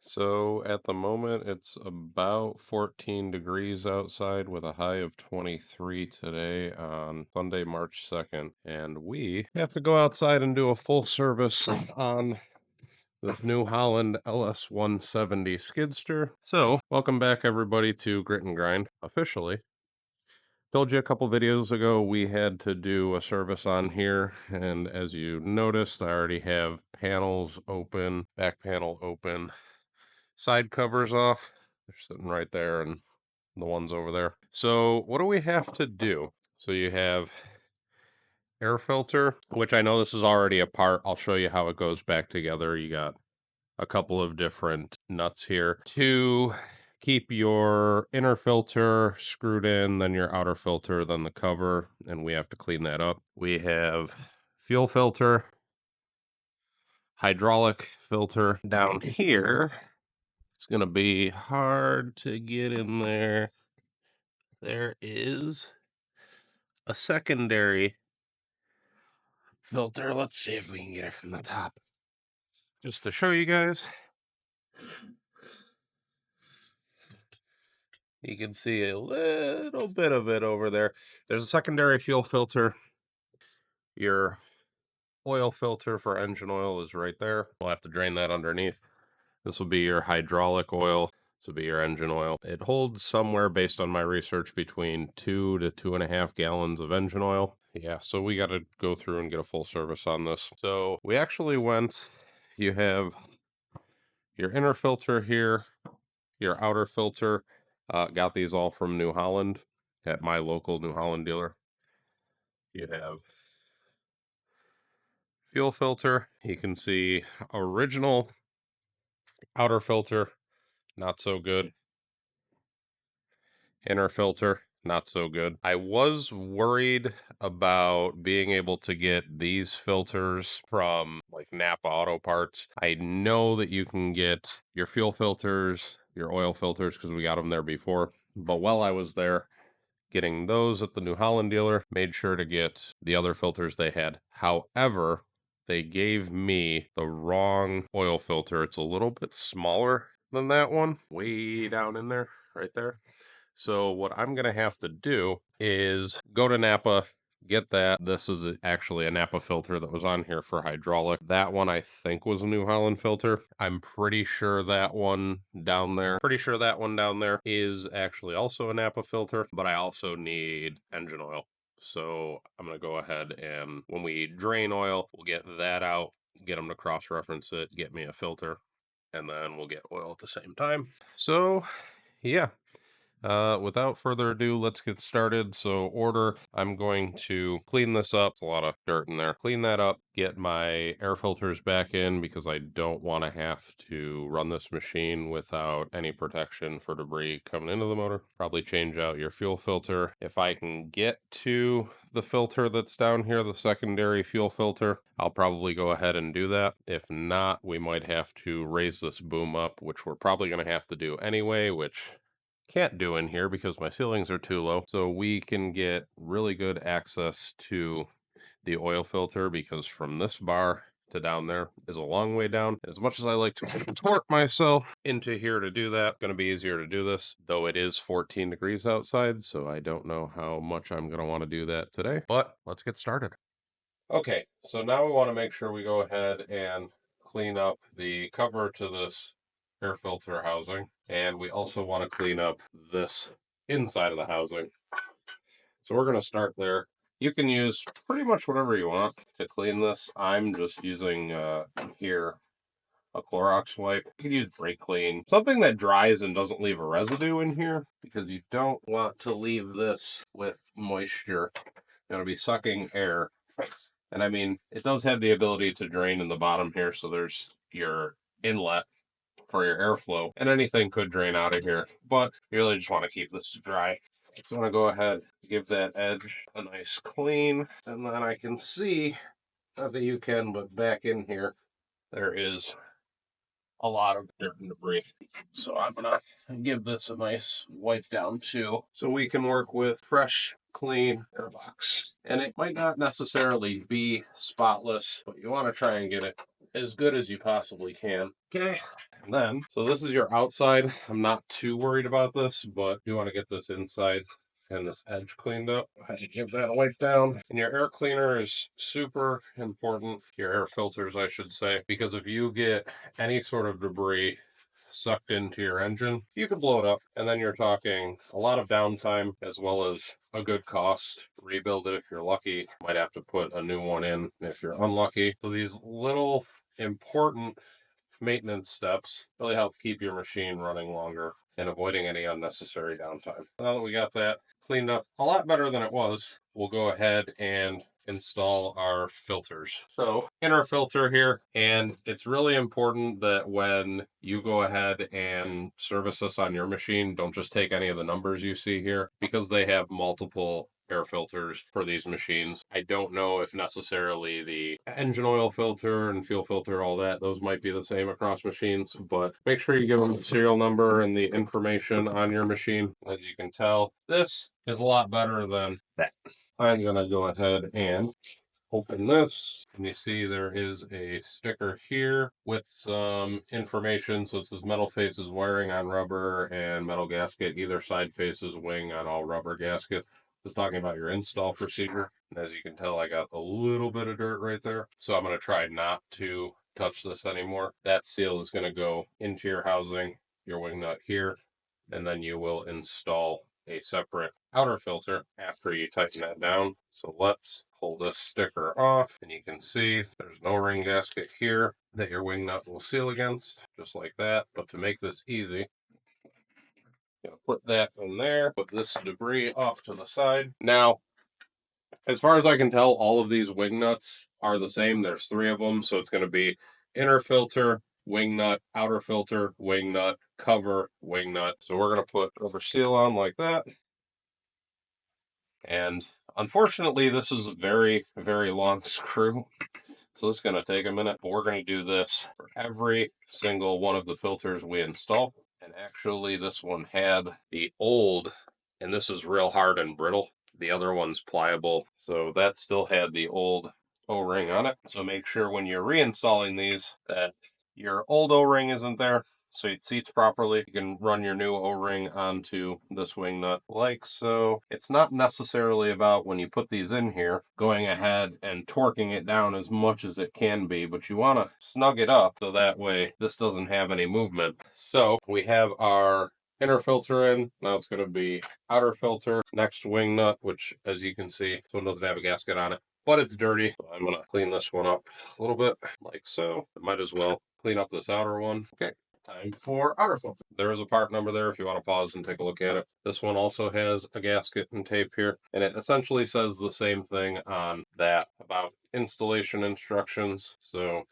So at the moment, it's about 14 degrees outside with a high of 23 today on Sunday, March 2nd. And we have to go outside and do a full service on this New Holland LS 170 Skidsteer. So welcome back everybody to Grit and Grind officially. Told you a couple videos ago we had to do a service on here, and as you noticed, I already have panels open, back panel open, side covers off. They're sitting right there, and the ones over there. So what do we have to do? So you have air filter, which I know this is already a part. I'll show you how it goes back together. You got a couple of different nuts here to keep your inner filter screwed in, then your outer filter, then the cover, and we have to clean that up. We have fuel filter, hydraulic filter down here. It's going to be hard to get in there. There is a secondary filter. Let's see if we can get it from the top. Just to show you guys. You can see a little bit of it over there. There's a secondary fuel filter. Your oil filter for engine oil is right there. We'll have to drain that underneath. This will be your hydraulic oil. This will be your engine oil. It holds somewhere, based on my research, between 2 to 2.5 gallons of engine oil. Yeah, so we got to go through and get a full service on this. So we actually went, you have your inner filter here, your outer filter. Got these all from New Holland at my local New Holland dealer. You have fuel filter. You can see original outer filter, not so good. Inner filter, not so good. I was worried about being able to get these filters from like Napa Auto Parts. I know that you can get your fuel filters, your oil filters, because we got them there before. But while I was there getting those at the New Holland dealer, made sure to get the other filters they had. However, they gave me the wrong oil filter. It's a little bit smaller than that one, way down in there, right there. So what I'm going to have to do is go to Napa, get that. This is actually a Napa filter that was on here for hydraulic. That one I think was a New Holland filter. I'm pretty sure that one down there, is actually also a Napa filter, but I also need engine oil. So I'm going to go ahead and when we drain oil, we'll get that out, get them to cross-reference it, get me a filter, and then we'll get oil at the same time. So yeah. Without further ado, let's get started. So I'm going to clean this up. It's a lot of dirt in there. Clean that up, get my air filters back in because I don't want to have to run this machine without any protection for debris coming into the motor. Probably change out your fuel filter. If I can get to the filter that's down here, the secondary fuel filter, I'll probably go ahead and do that. If not, we might have to raise this boom up, which we're probably going to have to do anyway, which can't do in here because my ceilings are too low. So we can get really good access to the oil filter because from this bar to down there is a long way down. As much as I like to torque myself into here to do that, going to be easier to do this, though it is 14 degrees outside, so I don't know how much I'm going to want to do that today, but let's get started. Okay, so now we want to make sure we go ahead and clean up the cover to this air filter housing, and we also want to clean up this inside of the housing. So we're going to start there. You can use pretty much whatever you want to clean this. I'm just using here a Clorox wipe. You can use brake clean, something that dries and doesn't leave a residue in here, because you don't want to leave this with moisture. You're going to be sucking air. And I mean, it does have the ability to drain in the bottom here, so there's your inlet for your airflow, and anything could drain out of here, but you really just want to keep this dry. So I'm going to go ahead, give that edge a nice clean, and then I can see, not that you can, but back in here, there is a lot of dirt and debris. So I'm going to give this a nice wipe down too, so we can work with fresh, clean airbox. And it might not necessarily be spotless, but you want to try and get it as good as you possibly can. Okay. And then, so this is your outside. I'm not too worried about this, but you want to get this inside and this edge cleaned up. I give that a wipe down. And your air cleaner is super important. Your air filters, I should say, because if you get any sort of debris sucked into your engine, you can blow it up. And then you're talking a lot of downtime as well as a good cost. Rebuild it if you're lucky. Might have to put a new one in if you're unlucky. So these little important maintenance steps really help keep your machine running longer and avoiding any unnecessary downtime. Now that we got that cleaned up a lot better than it was, we'll go ahead and install our filters. So inner filter here, and it's really important that when you go ahead and service this on your machine, don't just take any of the numbers you see here because they have multiple air filters for these machines. I don't know if necessarily the engine oil filter and fuel filter, all that, those might be the same across machines, but make sure you give them the serial number and the information on your machine. As you can tell, this is a lot better than that. I'm going to go ahead and open this, and you see there is a sticker here with some information. So it says metal faces wiring on rubber and metal gasket. Either side faces wing on all rubber gaskets. It's talking about your install procedure. And as you can tell, I got a little bit of dirt right there. So I'm going to try not to touch this anymore. That seal is going to go into your housing, your wing nut here, and then you will install a separate outer filter after you tighten that down. So let's pull this sticker off, and you can see there's an O-ring gasket here that your wing nut will seal against, just like that. But to make this easy, put that in there, put this debris off to the side. Now, as far as I can tell, all of these wing nuts are the same. There's 3 of them, so it's going to be inner filter, wing nut, outer filter, wing nut, cover, wing nut. So we're going to put rubber seal on like that. And unfortunately, this is a very, very long screw. So this is going to take a minute, but we're going to do this for every single one of the filters we install. And actually, this one had the old, and this is real hard and brittle. The other one's pliable. So that still had the old O-ring on it. So make sure when you're reinstalling these that your old O-ring isn't there, so it seats properly. You can run your new O-ring onto this wing nut like so. It's not necessarily about, when you put these in here, going ahead and torquing it down as much as it can be, but you want to snug it up so that way this doesn't have any movement. So we have our inner filter in. Now it's going to be outer filter, next wing nut, which as you can see, this one doesn't have a gasket on it, but it's dirty. So I'm going to clean this one up a little bit like so. I might as well clean up this outer one. Okay. Time for outer filter. There is a part number there if you want to pause and take a look at it. This one also has a gasket and tape here, and it essentially says the same thing on that about installation instructions. So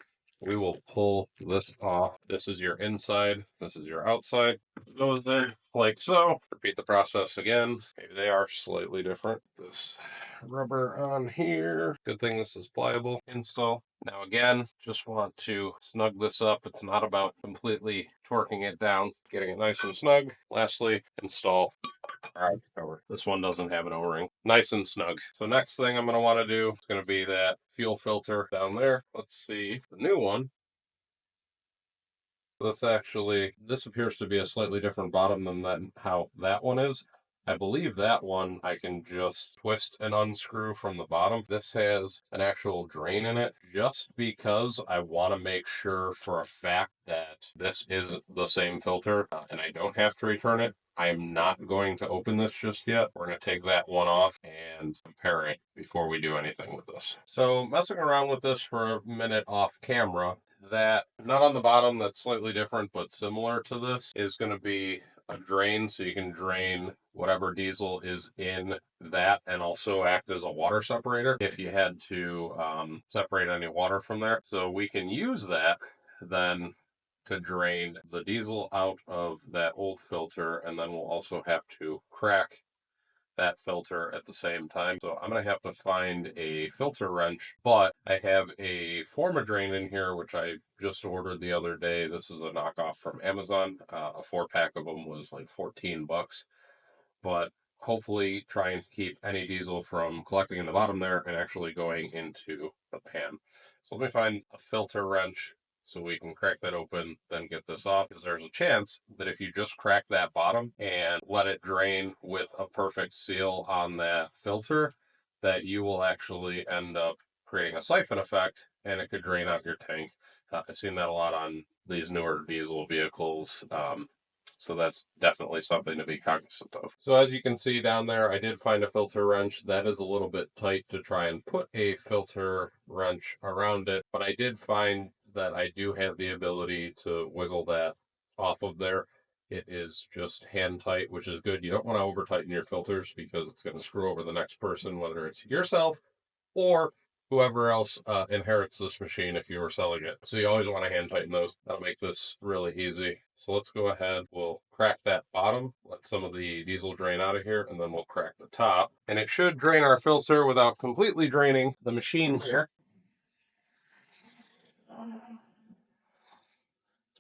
we will pull this off. This is your inside, this is your outside. It goes in like so. Repeat the process again. Maybe they are slightly different. This rubber on here. Good thing this is pliable. Install. Now again, just want to snug this up. It's not about completely torquing it down, getting it nice and snug. Lastly, install our cover. This one doesn't have an O-ring. Nice and snug. So next thing I'm going to want to do is going to be that fuel filter down there. Let's see the new one. This appears to be a slightly different bottom than how that one is. I believe that one I can just twist and unscrew from the bottom. This has an actual drain in it just because I want to make sure for a fact that this is the same filter and I don't have to return it. I am not going to open this just yet. We're going to take that one off and compare it before we do anything with this. So messing around with this for a minute off camera, that nut on the bottom that's slightly different but similar to this is going to be a drain, so you can drain whatever diesel is in that and also act as a water separator if you had to separate any water from there. So we can use that then to drain the diesel out of that old filter, and then we'll also have to crack that filter at the same time. So I'm going to have to find a filter wrench, but I have a Forma drain in here, which I just ordered the other day. This is a knockoff from Amazon. A 4-pack of them was like $14, but hopefully trying to keep any diesel from collecting in the bottom there and actually going into the pan. So let me find a filter wrench so we can crack that open, then get this off, because there's a chance that if you just crack that bottom and let it drain with a perfect seal on that filter, that you will actually end up creating a siphon effect and it could drain out your tank. I've seen that a lot on these newer diesel vehicles. So that's definitely something to be cognizant of. So as you can see down there, I did find a filter wrench. That is a little bit tight to try and put a filter wrench around it, but I did find that I do have the ability to wiggle that off of there. It is just hand tight, which is good. You don't want to over tighten your filters because it's going to screw over the next person, whether it's yourself or whoever else inherits this machine if you were selling it. So you always want to hand tighten those. That'll make this really easy. So let's go ahead. We'll crack that bottom, let some of the diesel drain out of here, and then we'll crack the top. And it should drain our filter without completely draining the machine here.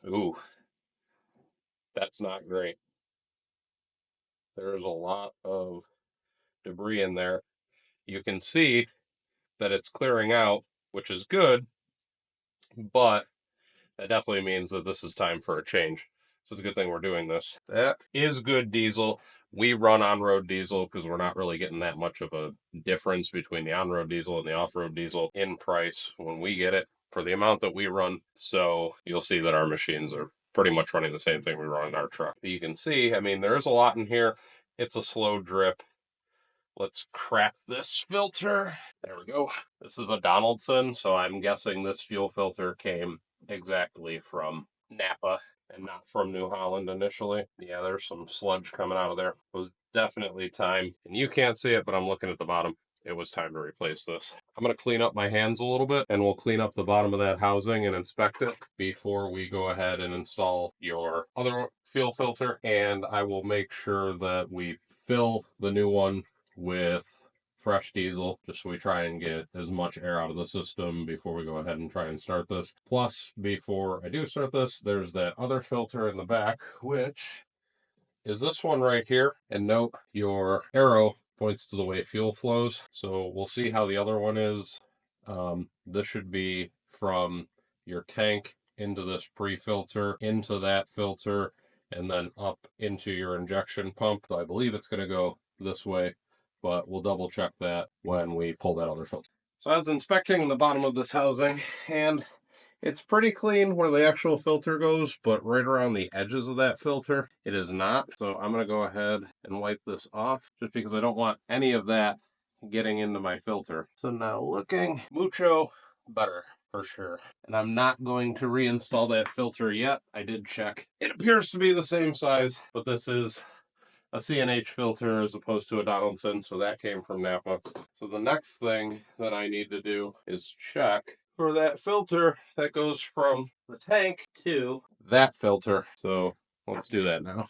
Ooh, that's not great. There's a lot of debris in there. You can see that it's clearing out, which is good, but that definitely means that this is time for a change. So it's a good thing we're doing this. That is good diesel. We run on-road diesel because we're not really getting that much of a difference between the on-road diesel and the off-road diesel in price when we get it for the amount that we run. So you'll see that our machines are pretty much running the same thing we run in our truck. You can see, I mean, there is a lot in here. It's a slow drip. Let's crack this filter. There we go. This is a Donaldson, so I'm guessing this fuel filter came exactly from Napa and not from New Holland initially. Yeah, there's some sludge coming out of there. It was definitely time. And you can't see it, but I'm looking at the bottom. It was time to replace this. I'm going to clean up my hands a little bit, and we'll clean up the bottom of that housing and inspect it before we go ahead and install your other fuel filter. And I will make sure that we fill the new one with fresh diesel, just so we try and get as much air out of the system before we go ahead and try and start this. Plus, before I do start this, there's that other filter in the back, which is this one right here. And note, your arrow points to the way fuel flows. So we'll see how the other one is. This should be from your tank into this pre-filter, into that filter, and then up into your injection pump. So I believe it's going to go this way, but we'll double check that when we pull that other filter. So I was inspecting the bottom of this housing, and it's pretty clean where the actual filter goes, but right around the edges of that filter, it is not. So I'm going to go ahead and wipe this off just because I don't want any of that getting into my filter. So now looking mucho better for sure. And I'm not going to reinstall that filter yet. I did check. It appears to be the same size, but this is a CNH filter as opposed to a Donaldson, so that came from Napa. So the next thing that I need to do is check for that filter that goes from the tank to that filter. So let's do that now.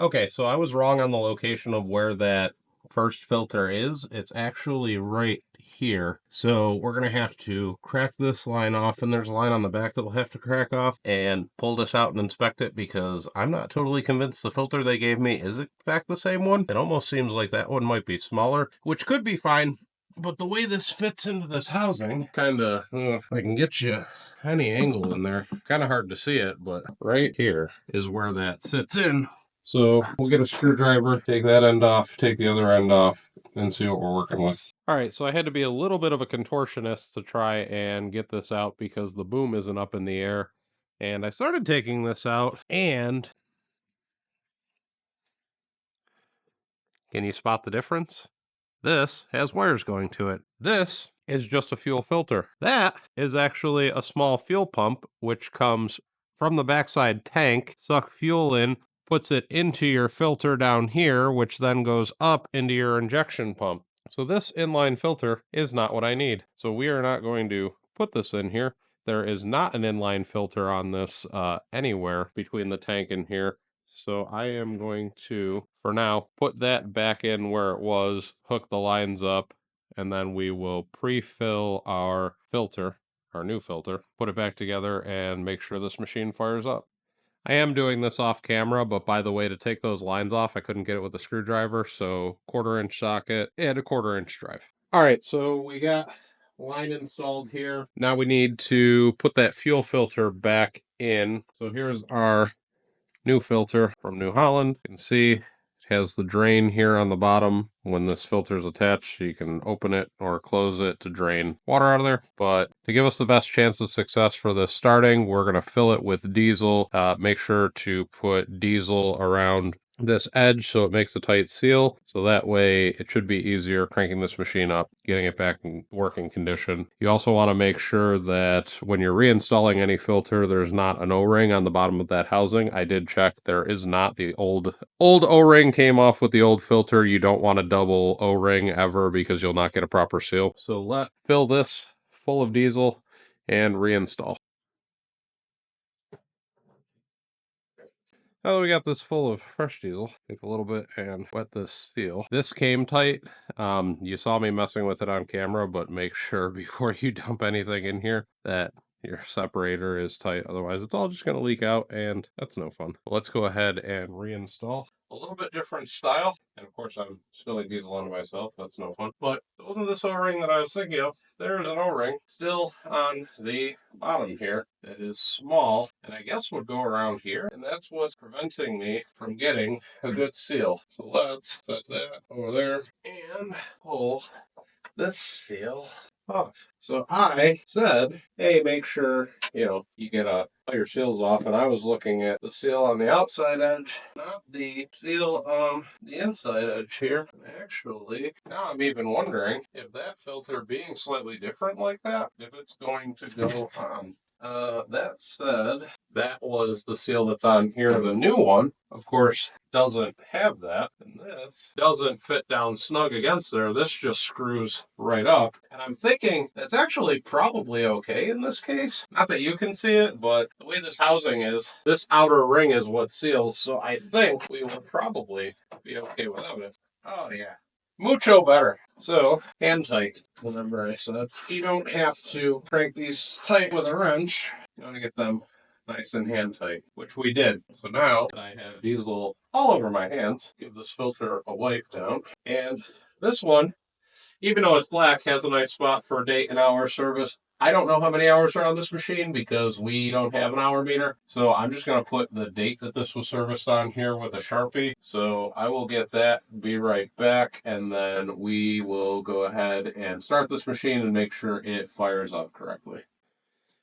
Okay, so I was wrong on the location of where that first filter is. It's actually right here. So we're going to have to crack this line off, and there's a line on the back that we'll have to crack off and pull this out and inspect it, because I'm not totally convinced the filter they gave me is in fact the same one. It almost seems like that one might be smaller, which could be fine. But the way this fits into this housing, kind of, I can get you any angle in there. Kind of hard to see it, but right here is where that sits in. So we'll get a screwdriver, take that end off, take the other end off, and see what we're working with. All right, so I had to be a little bit of a contortionist to try and get this out because the boom isn't up in the air. And I started taking this out, and can you spot the difference? This has wires going to it. This is just a fuel filter. That is actually a small fuel pump, which comes from the backside tank, suck fuel in, puts it into your filter down here, which then goes up into your injection pump. So this inline filter is not what I need. So we are not going to put this in here. There is not an inline filter on this anywhere between the tank and here. So I am going to, for now, put that back in where it was, hook the lines up, and then we will pre-fill our filter, our new filter, put it back together, and make sure this machine fires up. I am doing this off camera, but by the way, to take those lines off, I couldn't get it with a screwdriver, so 1/4 inch socket and a 1/4 inch drive. All right, so we got line installed here. Now we need to put that fuel filter back in. So here's our new filter from New Holland. You can see it has the drain here on the bottom. When this filter is attached, you can open it or close it to drain water out of there. But to give us the best chance of success for this starting, we're going to fill it with diesel. Make sure to put diesel around this edge so it makes a tight seal, so that way it should be easier cranking this machine up, getting it back in working condition. You also want to make sure that when you're reinstalling any filter, there's not an O-ring on the bottom of that housing. I did check, there is not. The old O-ring came off with the old filter. You don't want a double O-ring ever because you'll not get a proper seal. So let's fill this full of diesel and reinstall. Now that we got this full of fresh diesel, take a little bit and wet this seal. This came tight. You saw me messing with it on camera, but make sure before you dump anything in here that your separator is tight. Otherwise, it's all just going to leak out, and that's no fun. Let's go ahead and reinstall. A little bit different style, and of course I'm spilling diesel onto myself. That's no fun. But it wasn't this O-ring that I was thinking of. There's an O-ring still on the bottom here that is small, and I guess would go around here, and that's what's preventing me from getting a good seal. So let's set that over there and pull this seal off. So I said, hey, make sure, you get all your seals off. And I was looking at the seal on the outside edge, not the seal on the inside edge here. And actually, now I'm even wondering if that filter being slightly different like that, if it's going to go on. That said, that was the seal that's on here. The new one, of course, doesn't have that. And this doesn't fit down snug against there. This just screws right up. And I'm thinking that's actually probably okay in this case. Not that you can see it, but the way this housing is, this outer ring is what seals. So I think we will probably be okay without it. Oh, yeah. Mucho better. So, hand tight. Remember I said, you don't have to crank these tight with a wrench. You want to get them nice and hand tight, which we did. So now I have diesel all over my hands. Give this filter a wipe down. And this one, even though it's black, has a nice spot for a date and hour service. I don't know how many hours are on this machine because we don't have an hour meter. So I'm just going to put the date that this was serviced on here with a Sharpie. So I will get that, be right back, and then we will go ahead and start this machine and make sure it fires up correctly.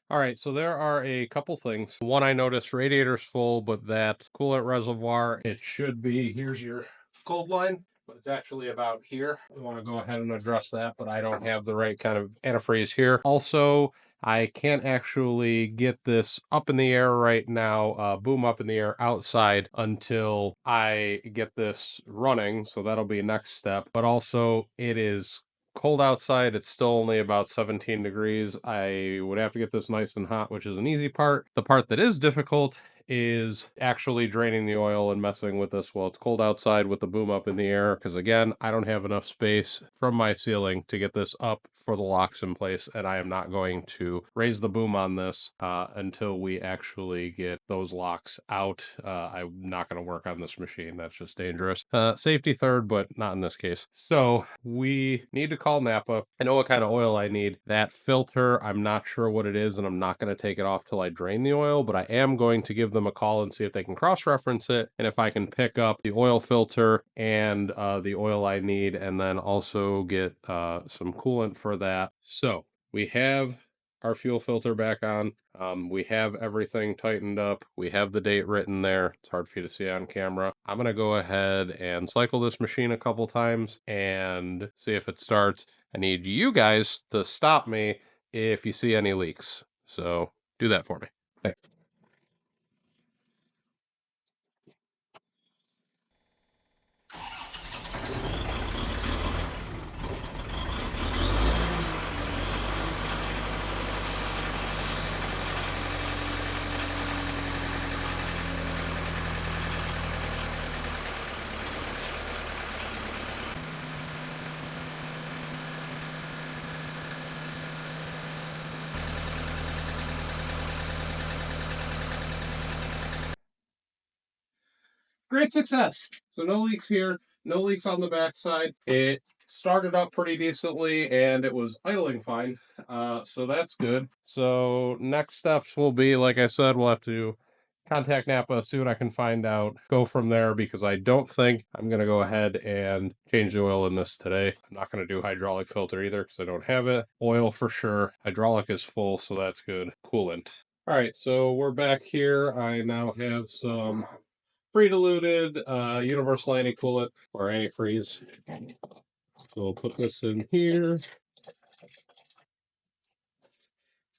All right, so there are a couple things. One, I noticed radiator's full, but that coolant reservoir, it should be, here's your cold line, but it's actually about here. We want to go ahead and address that, but I don't have the right kind of antifreeze here. Also, I can't actually get this up in the air right now, boom up in the air outside until I get this running, so that'll be next step. But also, it is cold outside. It's still only about 17 degrees. I would have to get this nice and hot, which is an easy part. The part that is difficult is actually draining the oil and messing with this while it's cold outside with the boom up in the air, because again, I don't have enough space from my ceiling to get this up for the locks in place, and I am not going to raise the boom on this until we actually get those locks out. I'm not going to work on this machine. That's just dangerous. Safety third, but not in this case. So we need to call Napa. I know what kind of oil I need. That filter, I'm not sure what it is, and I'm not going to take it off till I drain the oil, but I am going to give them a call and see if they can cross-reference it, and if I can pick up the oil filter and the oil I need, and then also get some coolant for that. So we have our fuel filter back on. We have everything tightened up. We have the date written there. It's hard for you to see on camera. I'm going to go ahead and cycle this machine a couple times and see if it starts. I need you guys to stop me if you see any leaks. So do that for me. Thanks. Great success. So no leaks here, no leaks on the back side. It started up pretty decently and it was idling fine. So that's good. So next steps will be, like I said, we'll have to contact Napa, see what I can find out, go from there, because I don't think I'm going to go ahead and change the oil in this today. I'm not going to do hydraulic filter either because I don't have it. Oil for sure. Hydraulic is full, so that's good. Coolant. All right, so we're back here. I now have some pre-diluted universal anti-coolant or antifreeze. So we'll put this in here.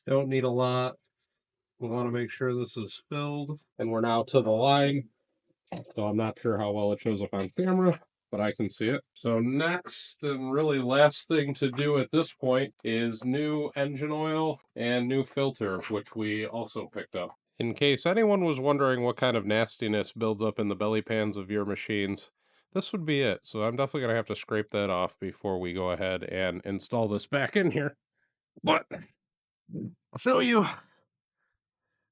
Don't need a lot. We want to make sure this is filled. And we're now to the line. So I'm not sure how well it shows up on camera, but I can see it. So next and really last thing to do at this point is new engine oil and new filter, which we also picked up. In case anyone was wondering what kind of nastiness builds up in the belly pans of your machines, this would be it. So I'm definitely going to have to scrape that off before we go ahead and install this back in here. But I'll show you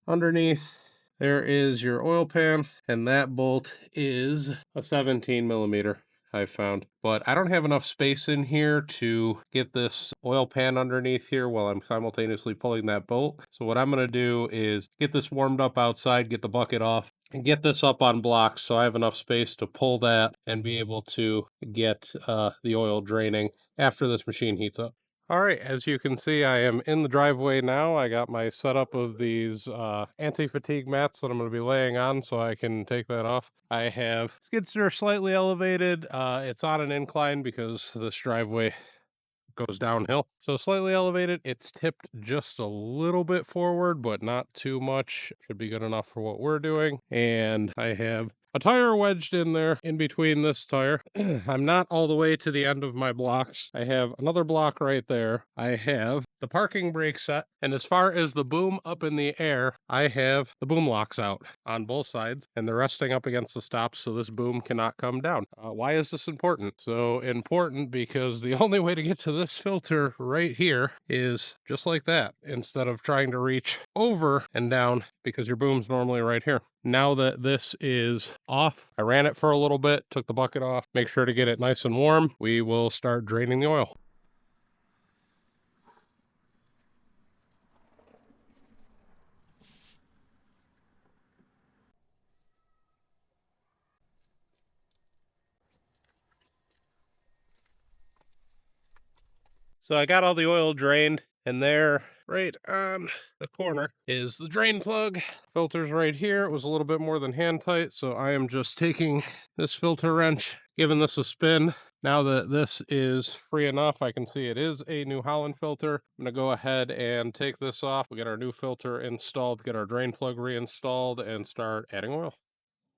underneath. There is your oil pan, and that bolt is a 17 millimeter, I found. But I don't have enough space in here to get this oil pan underneath here while I'm simultaneously pulling that bolt. So what I'm going to do is get this warmed up outside, get the bucket off, and get this up on blocks so I have enough space to pull that and be able to get the oil draining after this machine heats up. All right, as you can see, I am in the driveway now. I got my setup of these anti-fatigue mats that I'm going to be laying on so I can take that off. I have Skidsteer slightly elevated. It's on an incline because this driveway goes downhill. So slightly elevated. It's tipped just a little bit forward, but not too much. Should be good enough for what we're doing. And I have a tire wedged in there in between this tire. I'm not all the way to the end of my blocks. I have another block right there. I have the parking brake set. And as far as the boom up in the air, I have the boom locks out on both sides and they're resting up against the stops so this boom cannot come down. Why is this important? So important because the only way to get to this filter right here is just like that, instead of trying to reach over and down because your boom's normally right here. Now that this is off, I ran it for a little bit, took the bucket off, make sure to get it nice and warm. We will start draining the oil. So I got all the oil drained, and there, right on the corner, is the drain plug. Filter's right here. It was a little bit more than hand tight, so I am just taking this filter wrench, giving this a spin. Now that this is free enough, I can see it is a New Holland filter. I'm going to go ahead and take this off. We'll get our new filter installed, get our drain plug reinstalled, and start adding oil.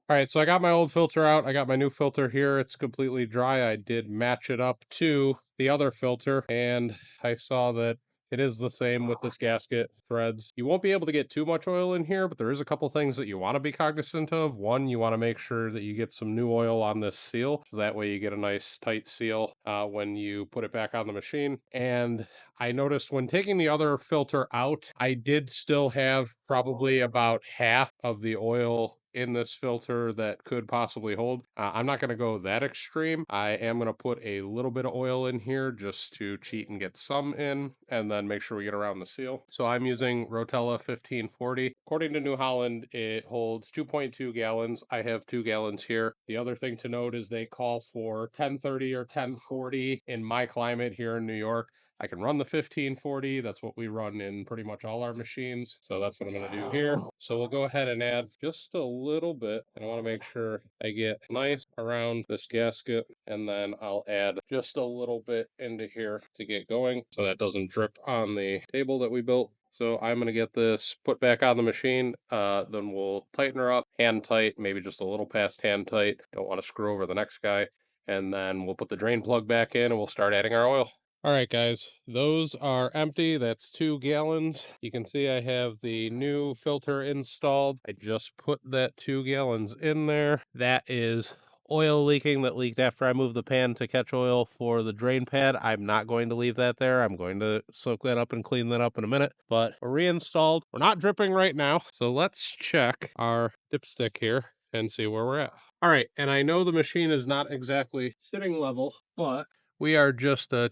All right, so I got my old filter out. I got my new filter here. It's completely dry. I did match it up to the other filter, and I saw that it is the same with this gasket threads. You won't be able to get too much oil in here, but there is a couple things that you want to be cognizant of. One, you want to make sure that you get some new oil on this seal, so that way you get a nice tight seal when you put it back on the machine. And I noticed when taking the other filter out, I did still have probably about half of the oil in this filter that could possibly hold. I'm not going to go that extreme. I am going to put a little bit of oil in here just to cheat and get some in, and then make sure we get around the seal. So I'm using Rotella 1540. According to New Holland, it holds 2.2 gallons. I have 2 gallons here. The other thing to note is they call for 1030 or 1040 in my climate here in New York. I can run the 1540. That's what we run in pretty much all our machines. So that's what I'm going to do here. So we'll go ahead and add just a little bit. And I want to make sure I get nice around this gasket. And then I'll add just a little bit into here to get going so that doesn't drip on the table that we built. So I'm going to get this put back on the machine. Then we'll tighten her up, hand tight, maybe just a little past hand tight. Don't want to screw over the next guy. And then we'll put the drain plug back in and we'll start adding our oil. All right, guys, those are empty. That's 2 gallons. You can see I have the new filter installed. I just put that 2 gallons in there. That is oil leaking that leaked after I moved the pan to catch oil for the drain pad. I'm not going to leave that there. I'm going to soak that up and clean that up in a minute. But we're reinstalled. We're not dripping right now. So let's check our dipstick here and see where we're at. All right, and I know the machine is not exactly sitting level, but We are just a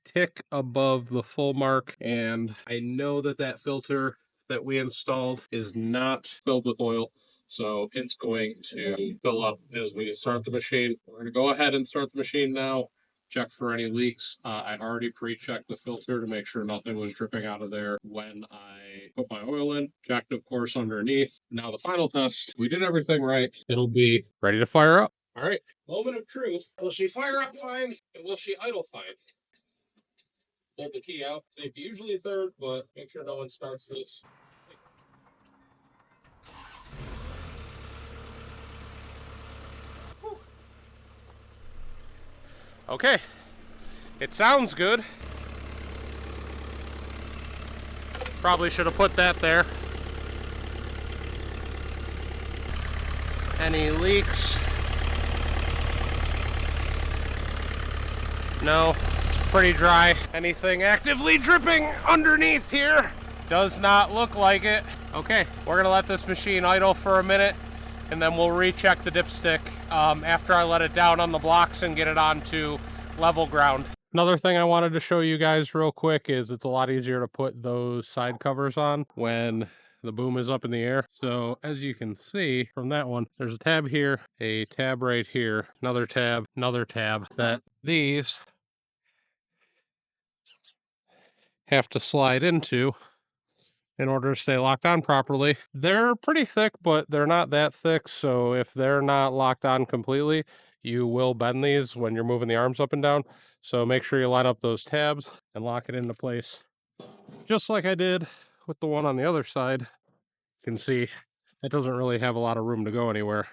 tick above the full mark, and I know that that filter that we installed is not filled with oil, so it's going to fill up as we start the machine. We're going to go ahead and start the machine now, check for any leaks. I already pre-checked the filter to make sure nothing was dripping out of there when I put my oil in. Checked, of course, underneath. Now the final test, we did everything right. It'll be ready to fire up. All right, moment of truth. Will she fire up fine, and will she idle fine? Pull the key out. Safety usually third, but make sure no one starts this. Okay, it sounds good. Probably should have put that there. Any leaks? No, it's pretty dry. Anything actively dripping underneath here? Does not look like it. Okay, we're gonna let this machine idle for a minute, and then we'll recheck the dipstick after I let it down on the blocks and get it onto level ground. Another thing I wanted to show you guys real quick is it's a lot easier to put those side covers on when the boom is up in the air. So as you can see from that one, there's a tab here, a tab right here, another tab, that these have to slide into in order to stay locked on properly. They're pretty thick, but they're not that thick, so if they're not locked on completely, you will bend these when you're moving the arms up and down. So make sure you line up those tabs and lock it into place. Just like I did with the one on the other side. You can see it doesn't really have a lot of room to go anywhere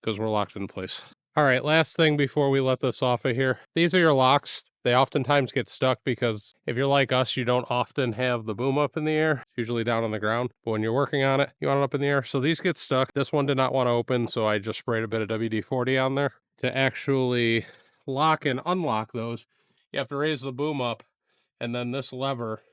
because we're locked in place. All right, last thing before we let this off of here. These are your locks. They oftentimes get stuck because if you're like us, you don't often have the boom up in the air. It's usually down on the ground. But when you're working on it, you want it up in the air. So these get stuck. This one did not want to open, so I just sprayed a bit of WD-40 on there. To actually lock and unlock those, you have to raise the boom up, and then this lever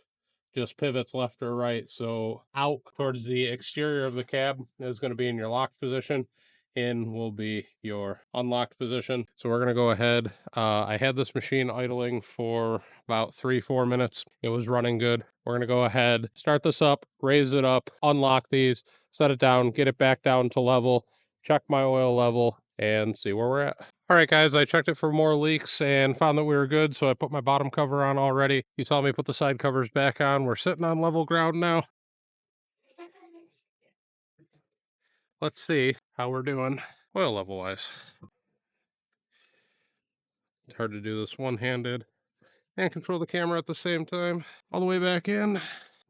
just pivots left or right. So out towards the exterior of the cab is going to be in your locked position. In will be your unlocked position. So we're going to go ahead. I had this machine idling for about 3-4 minutes. It was running good. We're going to go ahead, start this up, raise it up, unlock these, set it down, get it back down to level, check my oil level, and see where we're at. All right, guys, I checked it for more leaks and found that we were good, so I put my bottom cover on already. You saw me put the side covers back on. We're sitting on level ground now. Let's see how we're doing oil level wise. It's hard to do this one-handed and control the camera at the same time. All the way back in.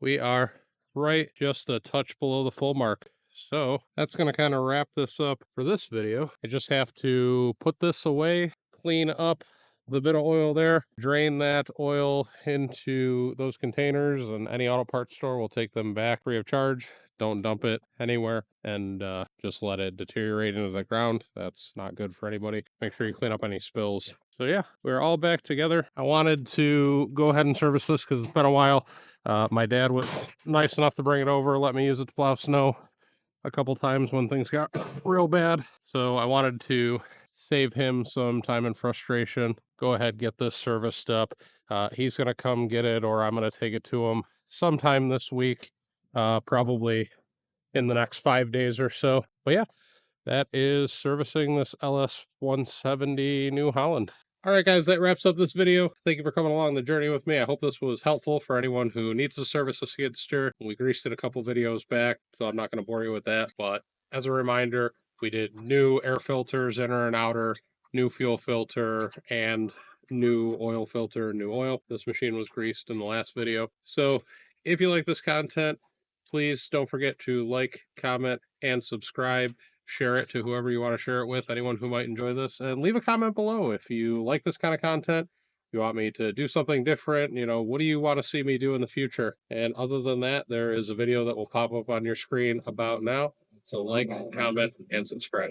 We are right just a touch below the full mark. So that's going to kind of wrap this up for this video. I just have to put this away, clean up the bit of oil there, drain that oil into those containers, and any auto parts store will take them back free of charge. Don't dump it anywhere and just let it deteriorate into the ground. That's not good for anybody. Make sure you clean up any spills. So yeah, we're all back together. I wanted to go ahead and service this because it's been a while. My dad was nice enough to bring it over, let me use it to plow snow a couple times when things got real bad. So I wanted to save him some time and frustration. Go ahead, get this serviced up. He's going to come get it, or I'm going to take it to him sometime this week, probably in the next 5 days or so. But yeah, that is servicing this LS 170 New Holland. All right, guys, that wraps up this video. Thank you for coming along the journey with me. I hope this was helpful for anyone who needs to service a skid steer. We greased it a couple videos back, so I'm not going to bore you with that. But as a reminder, we did new air filters, inner and outer, new fuel filter, and new oil filter, new oil. This machine was greased in the last video. So if you like this content, please don't forget to like, comment, and subscribe. Share it to whoever you want to share it with, anyone who might enjoy this, and leave a comment below if you like this kind of content. If you want me to do something different, what do you want to see me do in the future? And other than that, there is a video that will pop up on your screen about now. So like, comment, and subscribe.